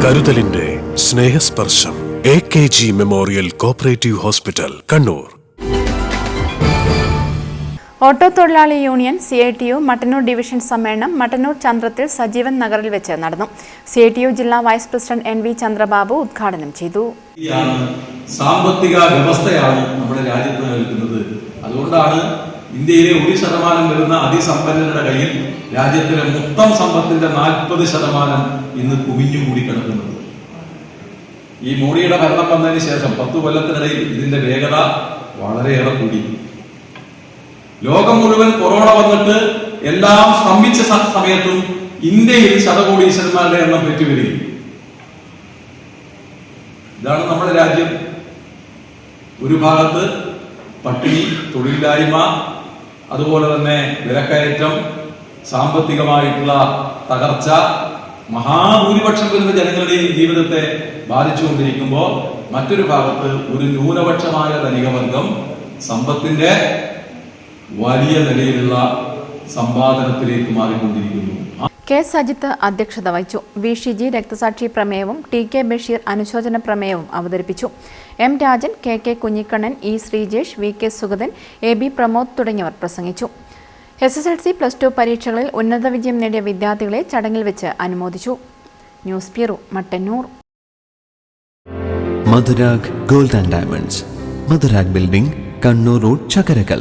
കരുതലിന്റെ സ്നേഹസ്പർശം AKG memorial cooperative hospital, Kannur. Auto തൊഴിലാളി union CITU Mattannur division സമ്മേളനം മട്ടന്നൂർ ചന്ദ്രത്തിൽ സജീവൻ നഗറിൽ വെച്ച് നടന്നു. CITU ജില്ലാ വൈസ് പ്രസിഡന്റ് NV ചന്ദ്രബാബു ഉദ്ഘാടനം ചെയ്തു. സാമ്പത്തിക വ്യവസ്ഥയാണ് നമ്മുടെ രാജ്യത്ത് നിൽക്കുന്നത്. അതുകൊണ്ടാണ് ഇന്ത്യയിലെ 1% വരുന്ന അതിസമ്പന്നരുടെ കയ്യിൽ രാജ്യത്തിലെ മൊത്തം സമ്പത്തിന്റെ 40% ഇന്ന് കുമിഞ്ഞുകൂടി കിടക്കുന്നത്. ഈ മോഡിയുടെ ഭരണം വന്നതിന് ശേഷം 10 കൊല്ലത്തിനിടയിൽ ഇതിന്റെ വേഗത വളരെയേറെ കൂടി. ലോകം മുഴുവൻ കൊറോണ വന്നിട്ട് എല്ലാം സ്തംഭിച്ച സമയത്തും ഇന്ത്യയിൽ ശതകോടീശ്വരന്മാരുടെ എണ്ണം പെറ്റുവരികയും. ഇതാണ് നമ്മുടെ രാജ്യം. ഒരു ഭാഗത്ത് പട്ടിണി, തൊഴിലില്ലായ്മ, അതുപോലെ തന്നെ വിലക്കയറ്റം, സാമ്പത്തികമായിട്ടുള്ള തകർച്ച മഹാഭൂരിപക്ഷം വരുന്ന ജനങ്ങളുടെയും ജീവിതത്തെ ബാധിച്ചുകൊണ്ടിരിക്കുമ്പോൾ മറ്റൊരു ഭാഗത്ത് ഒരു ന്യൂനപക്ഷമായ ധനികവർഗം സമ്പത്തിന്റെ വലിയ നിലയിലുള്ള സമ്പാദനത്തിലേക്ക് മാറിക്കൊണ്ടിരിക്കുന്നു. K. സജിത്ത് അധ്യക്ഷത വഹിച്ചു. V. ഷിജി രക്തസാക്ഷി പ്രമേയവും TK ബഷീർ അനുശോചന പ്രമേയവും അവതരിപ്പിച്ചു. M. Rajan, KK Kunhikannan, E. Sreejesh, VK Sugathan, AB Pramod തുടങ്ങിയവർ പ്രസംഗിച്ചു. SSLC +2 പരീക്ഷകളിൽ ഉന്നത വിജയം നേടിയ വിദ്യാർത്ഥികളെ ചടങ്ങിൽ വെച്ച് അനുമോദിച്ചു. News bureau, Mattannur. Madhurag gold and diamonds, Madhurag building, Kannur road, Chakkarakal.